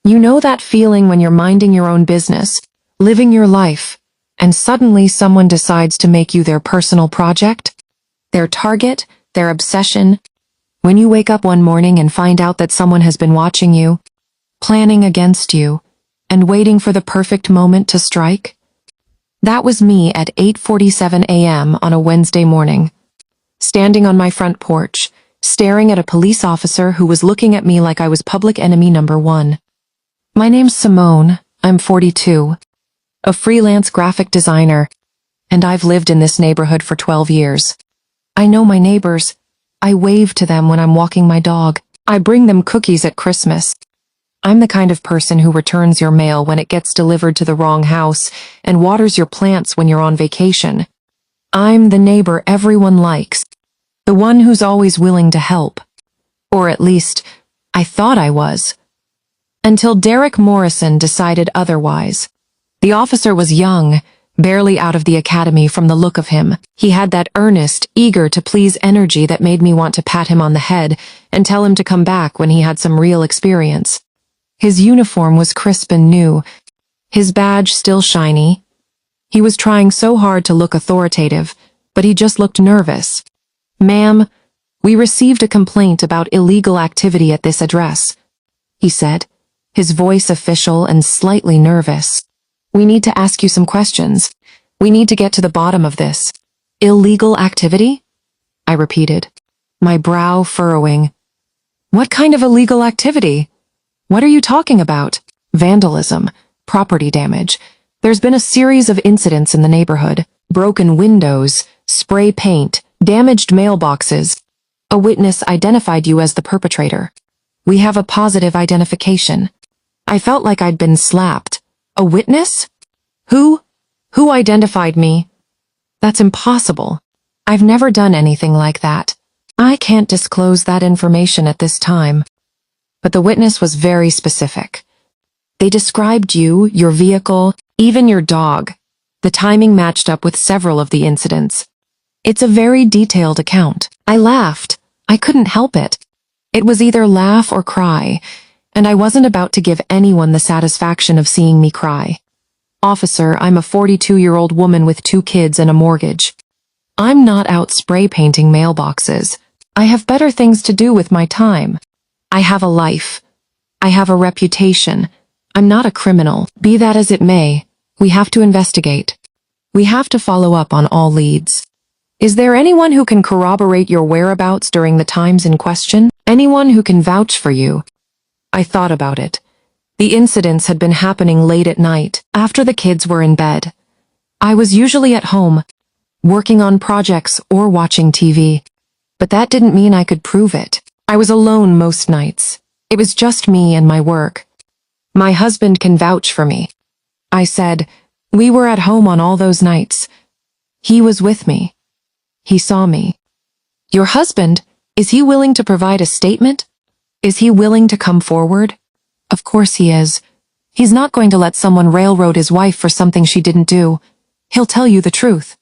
You know that feeling when you're minding your own business, living your life, and suddenly someone decides to make you their personal project? Their target, their obsession? When you wake up one morning and find out that someone has been watching you, planning against you, and waiting for the perfect moment to strike? That was me at 8:47 a.m. on a Wednesday morning, standing on my front porch, staring at a police officer who was looking at me like I was public enemy number one. My name's Simone, I'm 42, a freelance graphic designer, and I've lived in this neighborhood for 12 years. I know my neighbors. I wave to them when I'm walking my dog. I bring them cookies at Christmas. I'm the kind of person who returns your mail when it gets delivered to the wrong house and waters your plants when you're on vacation. I'm the neighbor everyone likes, the one who's always willing to help. Or at least, I thought I was. Until Morrison decided otherwise. The officer was young, barely out of the academy from the look of him. He had that earnest, eager-to-please energy that made me want to pat him on the head and tell him to come back when he had some real experience. His uniform was crisp and new, his badge still shiny. He was trying so hard to look authoritative, but he just looked nervous. "Ma'am, we received a complaint about illegal activity at this address," he said, his voice official and slightly nervous. "We need to ask you some questions. We need to get to the bottom of this." "Illegal activity?" I repeated, my brow furrowing. "What kind of illegal activity? What are you talking about?" "Vandalism, property damage. There's been a series of incidents in the neighborhood. Broken windows, spray paint, damaged mailboxes. A witness identified you as the perpetrator. We have a positive identification." I felt like I'd been slapped. "A witness? Who identified me?" "That's impossible. I've never done anything like that. I can't disclose that information at this time." But the witness was very specific. They described you, your vehicle, even your dog. The timing matched up with several of the incidents. It's a very detailed account. I laughed. I couldn't help it. It was either laugh or cry, and I wasn't about to give anyone the satisfaction of seeing me cry. "Officer, I'm a 42-year-old woman with 2 kids and a mortgage. I'm not out spray painting mailboxes. I have better things to do with my time. I have a life. I have a reputation. I'm not a criminal. Be that as it may, we have to investigate. We have to follow up on all leads. Is there anyone who can corroborate your whereabouts during the times in question? Anyone who can vouch for you?" I thought about it. The incidents had been happening late at night, after the kids were in bed. I was usually at home, working on projects or watching TV. But that didn't mean I could prove it. I was alone most nights. It was just me and my work. "My husband can vouch for me," I said. "We were at home on all those nights. He was with me. He saw me." "Your husband? Is he willing to provide a statement? Is he willing to come forward?" "Of course he is. He's not going to let someone railroad his wife for something she didn't do. He'll tell you the truth."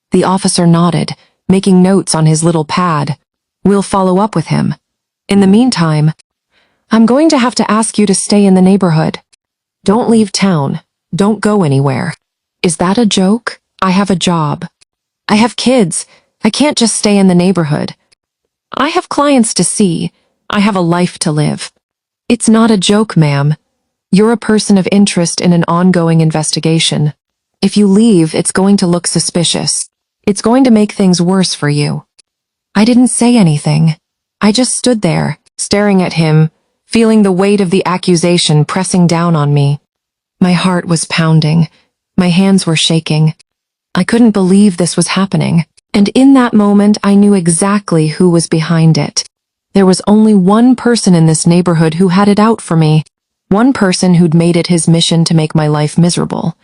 The officer nodded, making notes on his little pad. "We'll follow up with him. In the meantime, I'm going to have to ask you to stay in the neighborhood. Don't leave town. Don't go anywhere." "Is that a joke? I have a job. I have kids. I can't just stay in the neighborhood. I have clients to see. I have a life to live." "It's not a joke, ma'am. You're a person of interest in an ongoing investigation. If you leave, it's going to look suspicious. It's going to make things worse for you." I didn't say anything. I just stood there, staring at him, feeling the weight of the accusation pressing down on me. My heart was pounding. My hands were shaking. I couldn't believe this was happening. And in that moment, I knew exactly who was behind it. There was only one person in this neighborhood who had it out for me. One person who'd made it his mission to make my life miserable.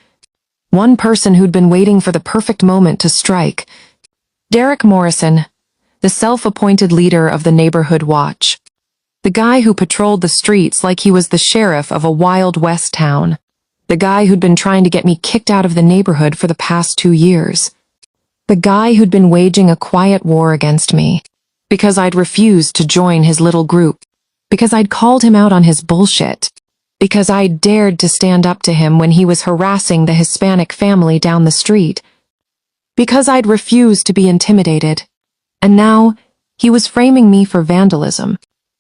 One person who'd been waiting for the perfect moment to strike. Morrison, the self-appointed leader of the neighborhood watch. The guy who patrolled the streets like he was the sheriff of a Wild West town. The guy who'd been trying to get me kicked out of the neighborhood for the past 2 years. The guy who'd been waging a quiet war against me. Because I'd refused to join his little group. Because I'd called him out on his bullshit. Because I dared to stand up to him when he was harassing the Hispanic family down the street. Because I'd refused to be intimidated. And now, he was framing me for vandalism.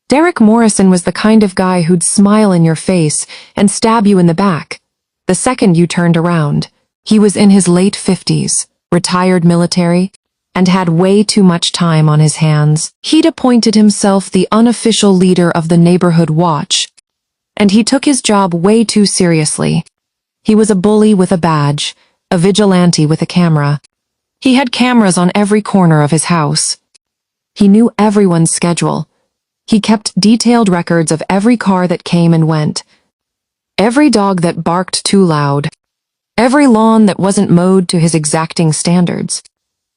Derek Morrison was the kind of guy who'd smile in your face and stab you in the back the second you turned around. He was in his late 50s, retired military, and had way too much time on his hands. He'd appointed himself the unofficial leader of the neighborhood watch, and he took his job way too seriously. He was a bully with a badge, a vigilante with a camera. He had cameras on every corner of his house. He knew everyone's schedule. He kept detailed records of every car that came and went, every dog that barked too loud, every lawn that wasn't mowed to his exacting standards.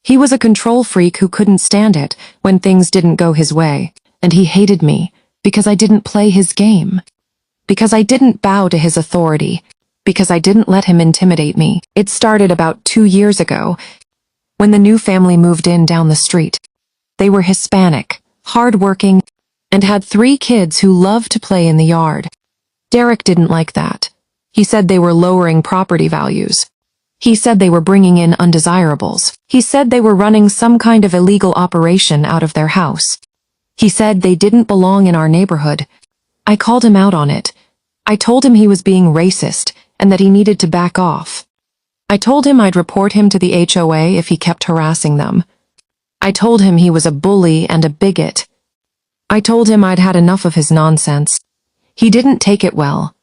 He was a control freak who couldn't stand it when things didn't go his way, and he hated me because I didn't play his game, because I didn't bow to his authority, because I didn't let him intimidate me. It started about 2 years ago, when the new family moved in down the street. They were Hispanic, hard-working, and had 3 kids who loved to play in the yard. Derek didn't like that. He said they were lowering property values. He said they were bringing in undesirables. He said they were running some kind of illegal operation out of their house. He said they didn't belong in our neighborhood. I called him out on it. I told him he was being racist and that he needed to back off. I told him I'd report him to the HOA if he kept harassing them. I told him he was a bully and a bigot. I told him I'd had enough of his nonsense. He didn't take it well.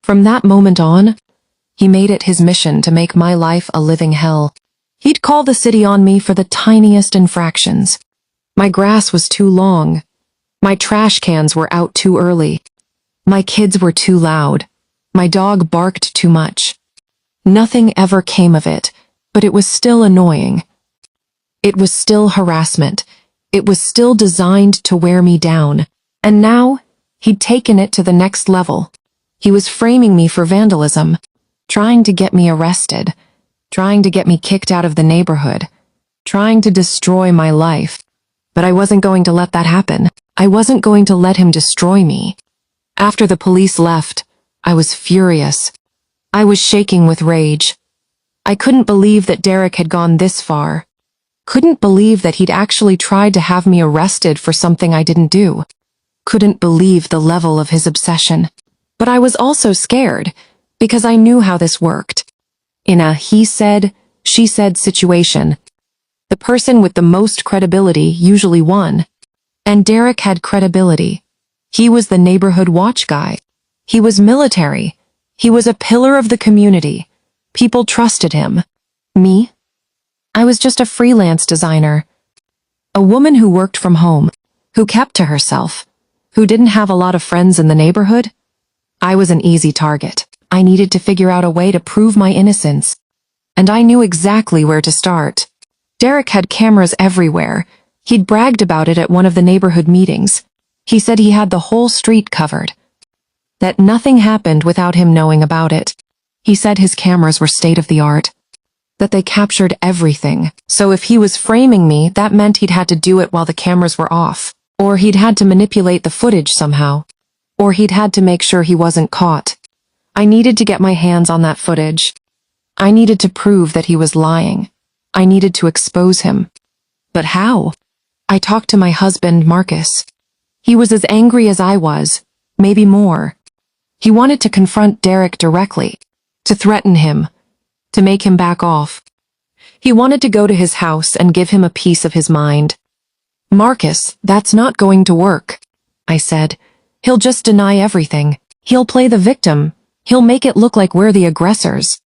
From that moment on, he made it his mission to make my life a living hell. He'd call the city on me for the tiniest infractions. My grass was too long. My trash cans were out too early. My kids were too loud. My dog barked too much. Nothing ever came of it, but it was still annoying. It was still harassment. It was still designed to wear me down. And now, he'd taken it to the next level. He was framing me for vandalism, trying to get me arrested, trying to get me kicked out of the neighborhood, trying to destroy my life. But I wasn't going to let that happen. I wasn't going to let him destroy me. After the police left, I was furious. I was shaking with rage. I couldn't believe that Derek had gone this far. Couldn't believe that he'd actually tried to have me arrested for something I didn't do. Couldn't believe the level of his obsession. But I was also scared, because I knew how this worked. In a he said, she said situation, the person with the most credibility usually won. And Derek had credibility. He was the neighborhood watch guy. He was military. He was a pillar of the community. People trusted him. Me? I was just a freelance designer. A woman who worked from home, who kept to herself, who didn't have a lot of friends in the neighborhood. I was an easy target. I needed to figure out a way to prove my innocence. And I knew exactly where to start. Derek had cameras everywhere. He'd bragged about it at one of the neighborhood meetings. He said he had the whole street covered. That nothing happened without him knowing about it. He said his cameras were state-of-the-art. That they captured everything. So if he was framing me, that meant he'd had to do it while the cameras were off. Or he'd had to manipulate the footage somehow. Or he'd had to make sure he wasn't caught. I needed to get my hands on that footage. I needed to prove that he was lying. I needed to expose him. But how? I talked to my husband, Marcus. He was as angry as I was, maybe more. He wanted to confront Derek directly, to threaten him, to make him back off. He wanted to go to his house and give him a piece of his mind. Marcus, that's not going to work, I said. He'll just deny everything. He'll play the victim. He'll make it look like we're the aggressors.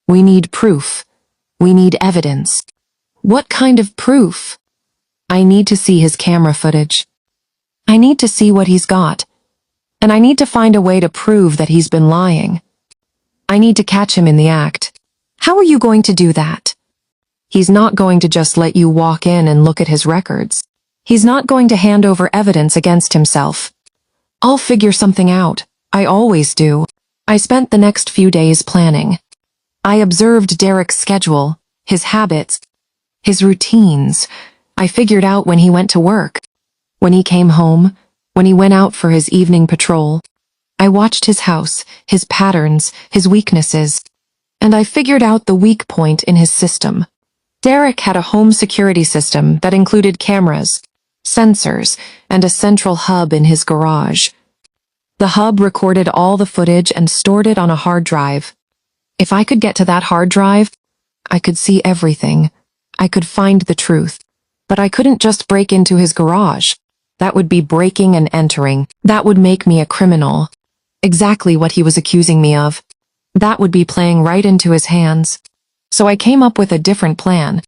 We need proof. We need evidence. What kind of proof? I need to see his camera footage. I need to see what he's got. And I need to find a way to prove that he's been lying. I need to catch him in the act. How are you going to do that? He's not going to just let you walk in and look at his records. He's not going to hand over evidence against himself. I'll figure something out. I always do. I spent the next few days planning. I observed Derek's schedule, his habits, his routines. I figured out when he went to work, when he came home, when he went out for his evening patrol. I watched his house, his patterns, his weaknesses, and I figured out the weak point in his system. Derek had a home security system that included cameras, sensors, and a central hub in his garage. The hub recorded all the footage and stored it on a hard drive. If I could get to that hard drive, I could see everything. I could find the truth. But I couldn't just break into his garage. That would be breaking and entering. That would make me a criminal. Exactly what he was accusing me of. That would be playing right into his hands. So I came up with a different plan.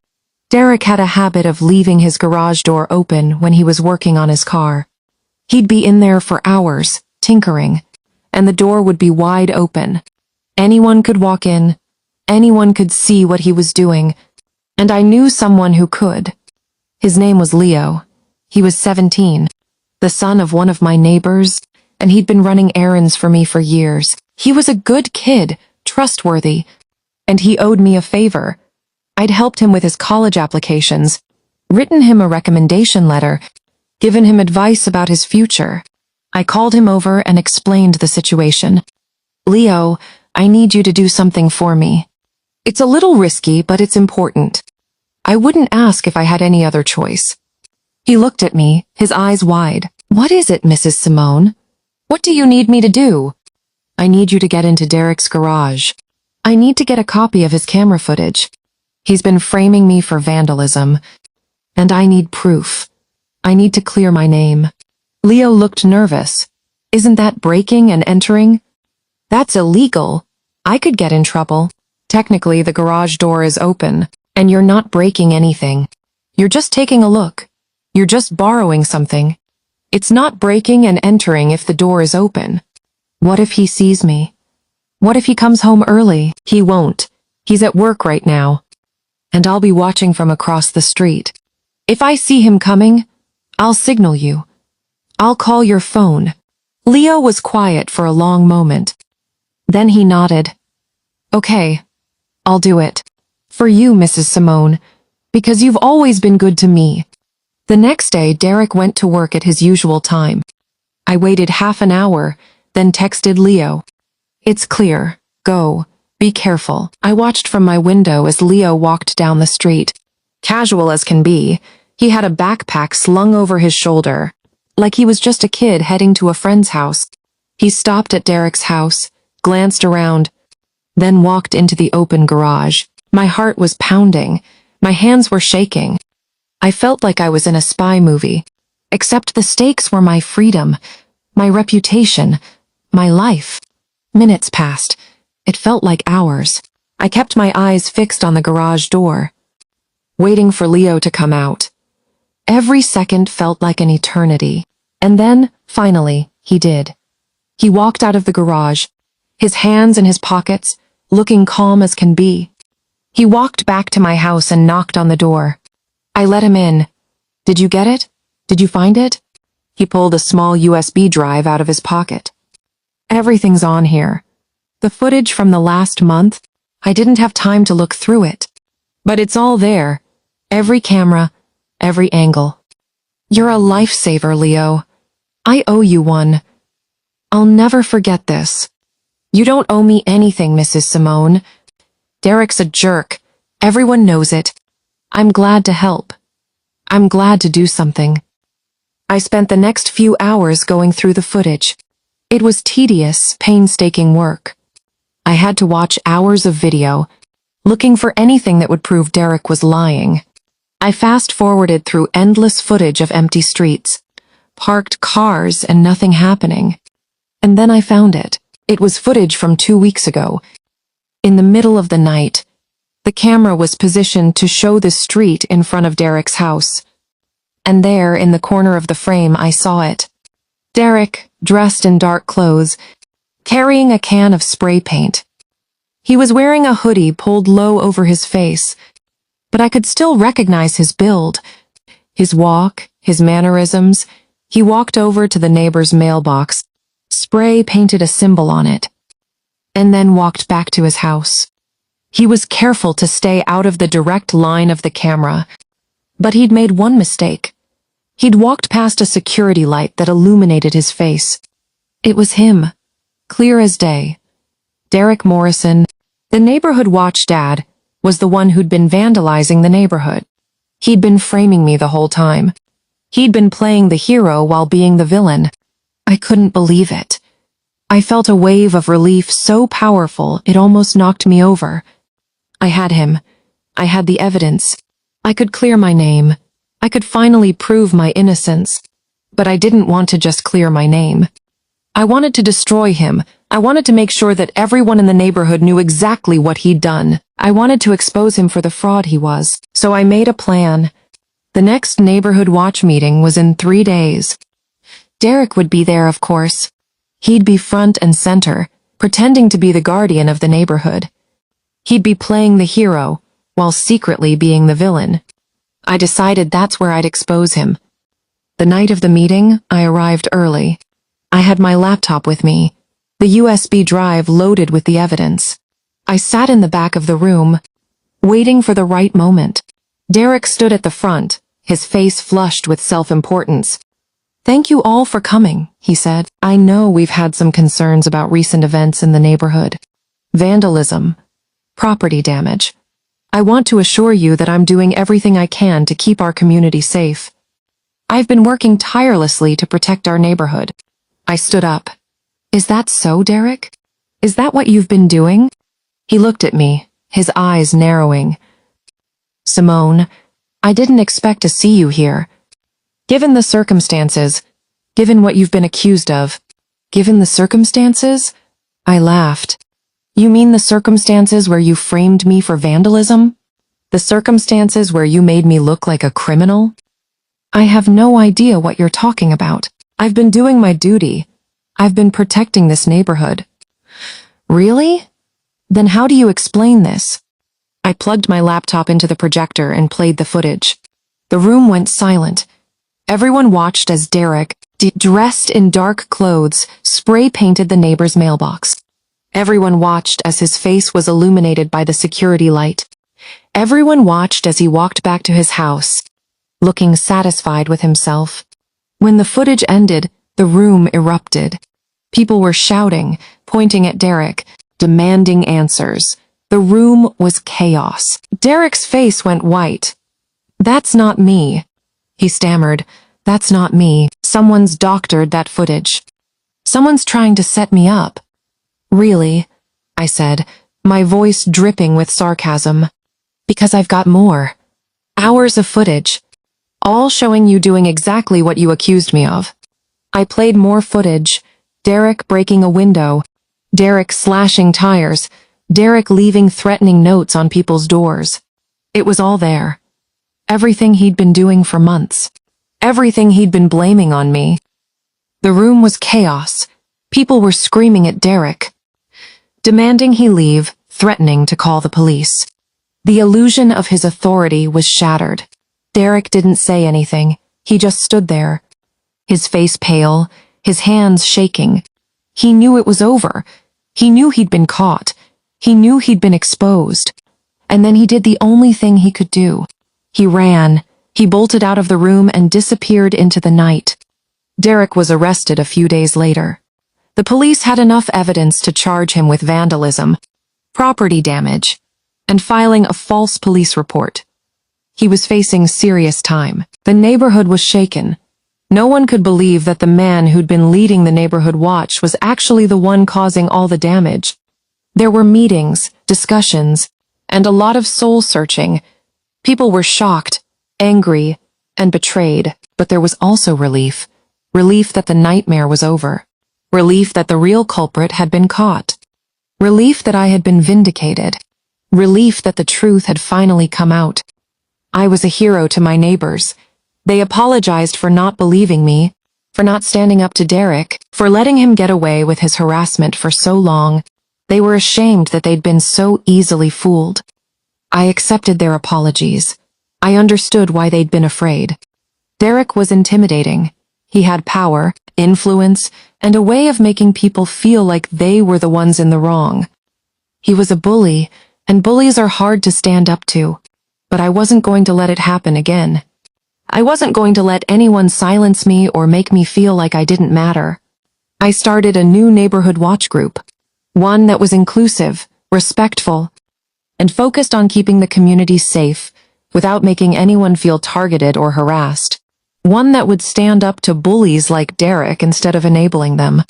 Derek had a habit of leaving his garage door open when he was working on his car. He'd be in there for hours, tinkering, and the door would be wide open. Anyone could walk in, anyone could see what he was doing, and I knew someone who could. His name was Leo. He was 17, the son of one of my neighbors, and he'd been running errands for me for years. He was a good kid, trustworthy, and he owed me a favor. I'd helped him with his college applications, written him a recommendation letter, given him advice about his future. I called him over and explained the situation. Leo, I need you to do something for me. It's a little risky, but it's important. I wouldn't ask if I had any other choice. He looked at me, his eyes wide. What is it, Mrs. Simone? What do you need me to do? I need you to get into Derek's garage. I need to get a copy of his camera footage. He's been framing me for vandalism, and I need proof. I need to clear my name. Leo looked nervous. Isn't that breaking and entering? That's illegal. I could get in trouble. Technically, the garage door is open, and you're not breaking anything. You're just taking a look. You're just borrowing something. It's not breaking and entering if the door is open. What if he sees me? What if he comes home early? He won't. He's at work right now. And I'll be watching from across the street. If I see him coming, I'll signal you. I'll call your phone. Leo was quiet for a long moment. Then he nodded. Okay, I'll do it. For you, Mrs. Simone, because you've always been good to me. The next day, Derek went to work at his usual time. I waited half an hour, then texted Leo. It's clear. Go. Be careful. I watched from my window as Leo walked down the street. Casual as can be, he had a backpack slung over his shoulder, like he was just a kid heading to a friend's house. He stopped at Derek's house, glanced around, then walked into the open garage. My heart was pounding. My hands were shaking. I felt like I was in a spy movie, except the stakes were my freedom, my reputation, my life. Minutes passed. It felt like hours. I kept my eyes fixed on the garage door, waiting for Leo to come out. Every second felt like an eternity. And then, finally, he did. He walked out of the garage, his hands in his pockets, looking calm as can be. He walked back to my house and knocked on the door. I let him in. Did you get it? Did you find it? He pulled a small USB drive out of his pocket. Everything's on here. The footage from the last month, I didn't have time to look through it. But it's all there. Every camera, every angle. You're a lifesaver, Leo. I owe you one. I'll never forget this. You don't owe me anything, Mrs. Simone. Derek's a jerk. Everyone knows it. I'm glad to help. I'm glad to do something. I spent the next few hours going through the footage. It was tedious, painstaking work. I had to watch hours of video, looking for anything that would prove Derek was lying. I fast-forwarded through endless footage of empty streets, parked cars, and nothing happening. And then I found it. It was footage from 2 weeks ago. In the middle of the night, the camera was positioned to show the street in front of Derek's house. And there, in the corner of the frame, I saw it. Derek, dressed in dark clothes, carrying a can of spray paint. He was wearing a hoodie pulled low over his face, but I could still recognize his build, his walk, his mannerisms. He walked over to the neighbor's mailbox, spray painted a symbol on it, and then walked back to his house. He was careful to stay out of the direct line of the camera, but he'd made one mistake. He'd walked past a security light that illuminated his face. It was him. Clear as day. Derek Morrison, the neighborhood watch dad, was the one who'd been vandalizing the neighborhood. He'd been framing me the whole time. He'd been playing the hero while being the villain. I couldn't believe it. I felt a wave of relief so powerful it almost knocked me over. I had him. I had the evidence. I could clear my name. I could finally prove my innocence. But I didn't want to just clear my name. I wanted to destroy him. I wanted to make sure that everyone in the neighborhood knew exactly what he'd done. I wanted to expose him for the fraud he was. So I made a plan. The next neighborhood watch meeting was in 3 days. Derek would be there, of course. He'd be front and center, pretending to be the guardian of the neighborhood. He'd be playing the hero, while secretly being the villain. I decided that's where I'd expose him. The night of the meeting, I arrived early. I had my laptop with me, the USB drive loaded with the evidence. I sat in the back of the room, waiting for the right moment. Derek stood at the front, his face flushed with self-importance. "Thank you all for coming," he said. "I know we've had some concerns about recent events in the neighborhood. Vandalism, property damage. I want to assure you that I'm doing everything I can to keep our community safe. I've been working tirelessly to protect our neighborhood." I stood up. "Is that so, Derek? Is that what you've been doing?" He looked at me, his eyes narrowing. "Simone, I didn't expect to see you here. Given the circumstances, given what you've been accused of." "Given the circumstances?" I laughed. "You mean the circumstances where you framed me for vandalism? The circumstances where you made me look like a criminal?" "I have no idea what you're talking about. I've been doing my duty. I've been protecting this neighborhood." "Really? Then how do you explain this?" I plugged my laptop into the projector and played the footage. The room went silent. Everyone watched as Derek, dressed in dark clothes, spray-painted the neighbor's mailbox. Everyone watched as his face was illuminated by the security light. Everyone watched as he walked back to his house, looking satisfied with himself. When the footage ended, the room erupted. People were shouting, pointing at Derek, demanding answers. The room was chaos. Derek's face went white. "That's not me," he stammered. "That's not me. Someone's doctored that footage. Someone's trying to set me up." "Really?" I said, my voice dripping with sarcasm. "Because I've got more. Hours of footage, all showing you doing exactly what you accused me of." I played more footage. Derek breaking a window, Derek slashing tires, Derek leaving threatening notes on people's doors. It was all there. Everything he'd been doing for months. Everything he'd been blaming on me. The room was chaos. People were screaming at Derek, demanding he leave, threatening to call the police. The illusion of his authority was shattered. Derek didn't say anything. He just stood there, his face pale, his hands shaking. He knew it was over. He knew he'd been caught. He knew he'd been exposed. And then he did the only thing he could do. He ran. He bolted out of the room and disappeared into the night. Derek was arrested a few days later. The police had enough evidence to charge him with vandalism, property damage, and filing a false police report. He was facing serious time. The neighborhood was shaken. No one could believe that the man who'd been leading the neighborhood watch was actually the one causing all the damage. There were meetings, discussions, and a lot of soul-searching. People were shocked, angry, and betrayed, but there was also relief. Relief that the nightmare was over. Relief that the real culprit had been caught. Relief that I had been vindicated. Relief that the truth had finally come out. I was a hero to my neighbors. They apologized for not believing me, for not standing up to Derek, for letting him get away with his harassment for so long. They were ashamed that they'd been so easily fooled. I accepted their apologies. I understood why they'd been afraid. Derek was intimidating. He had power, influence, and a way of making people feel like they were the ones in the wrong. He was a bully, and bullies are hard to stand up to. But I wasn't going to let it happen again. I wasn't going to let anyone silence me or make me feel like I didn't matter. I started a new neighborhood watch group, one that was inclusive, respectful, and focused on keeping the community safe without making anyone feel targeted or harassed. One that would stand up to bullies like Derek instead of enabling them.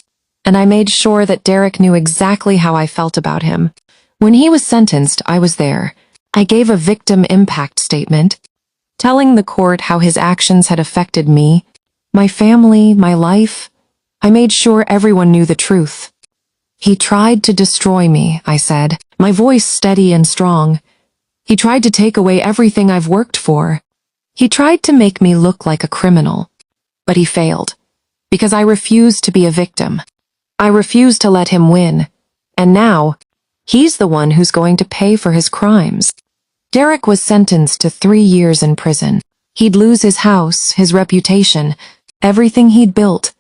And I made sure that Derek knew exactly how I felt about him. When he was sentenced, I was there. I gave a victim impact statement, telling the court how his actions had affected me, my family, my life. I made sure everyone knew the truth. He tried to destroy me, I said, my voice steady and strong. He tried to take away everything I've worked for. He tried to make me look like a criminal. But he failed, because I refused to be a victim. I refused to let him win. And now, he's the one who's going to pay for his crimes. Derek was sentenced to 3 years in prison. He'd lose his house, his reputation, everything he'd built,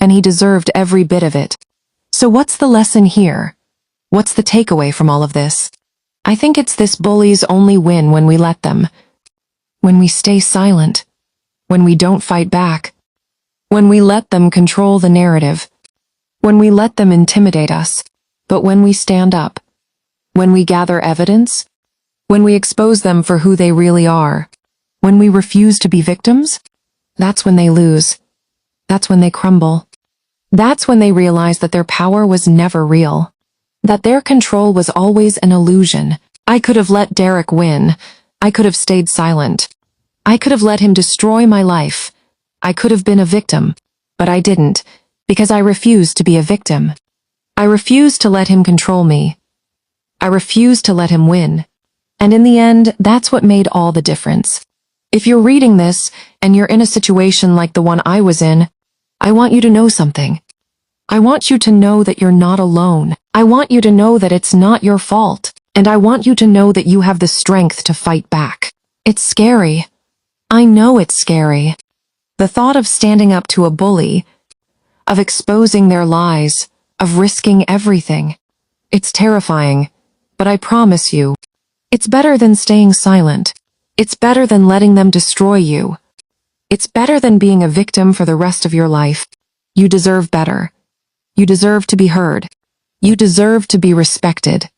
and he deserved every bit of it. So what's the lesson here? What's the takeaway from all of this? I think it's this: bullies only win when we let them. When we stay silent. When we don't fight back. When we let them control the narrative. When we let them intimidate us. But when we stand up. When we gather evidence. When we expose them for who they really are. When we refuse to be victims. That's when they lose. That's when they crumble. That's when they realize that their power was never real. That their control was always an illusion. I could have let Derek win. I could have stayed silent. I could have let him destroy my life. I could have been a victim. But I didn't, because I refused to be a victim. I refused to let him control me. I refused to let him win. And in the end, that's what made all the difference. If you're reading this, and you're in a situation like the one I was in, I want you to know something. I want you to know that you're not alone. I want you to know that it's not your fault. And I want you to know that you have the strength to fight back. It's scary. I know it's scary. The thought of standing up to a bully, of exposing their lies, of risking everything. It's terrifying, but I promise you, it's better than staying silent. It's better than letting them destroy you. It's better than being a victim for the rest of your life. You deserve better. You deserve to be heard. You deserve to be respected.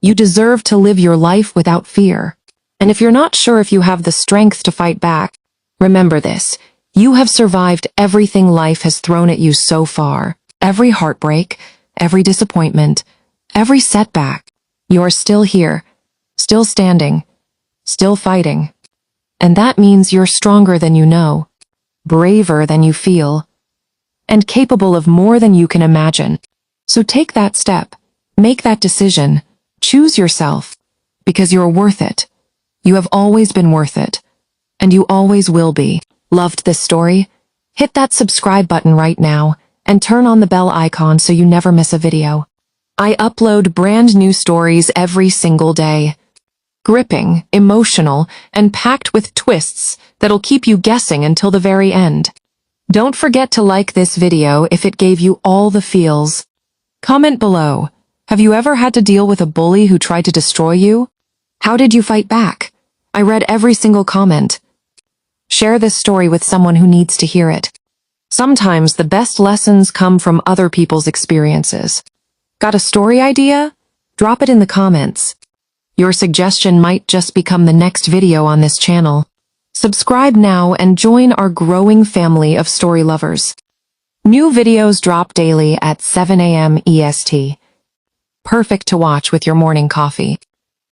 You deserve to live your life without fear. And if you're not sure if you have the strength to fight back, remember this: you have survived everything life has thrown at you so far. Every heartbreak, every disappointment, every setback. You're still here, still standing, still fighting. And that means you're stronger than you know, braver than you feel, and capable of more than you can imagine. So take that step, make that decision, choose yourself, because you're worth it. You have always been worth it, and you always will be. Loved this story? Hit that subscribe button right now, and turn on the bell icon so you never miss a video. I upload brand new stories every single day. Gripping, emotional, and packed with twists that'll keep you guessing until the very end. Don't forget to like this video if it gave you all the feels. Comment below. Have you ever had to deal with a bully who tried to destroy you? How did you fight back? I read every single comment. Share this story with someone who needs to hear it. Sometimes the best lessons come from other people's experiences. Got a story idea? Drop it in the comments. Your suggestion might just become the next video on this channel. Subscribe now and join our growing family of story lovers. New videos drop daily at 7 a.m. EST. Perfect to watch with your morning coffee.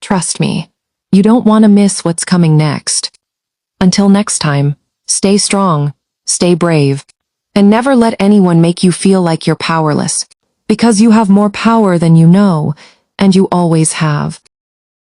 Trust me, you don't want to miss what's coming next. Until next time, stay strong, stay brave, and never let anyone make you feel like you're powerless, because you have more power than you know, and you always have.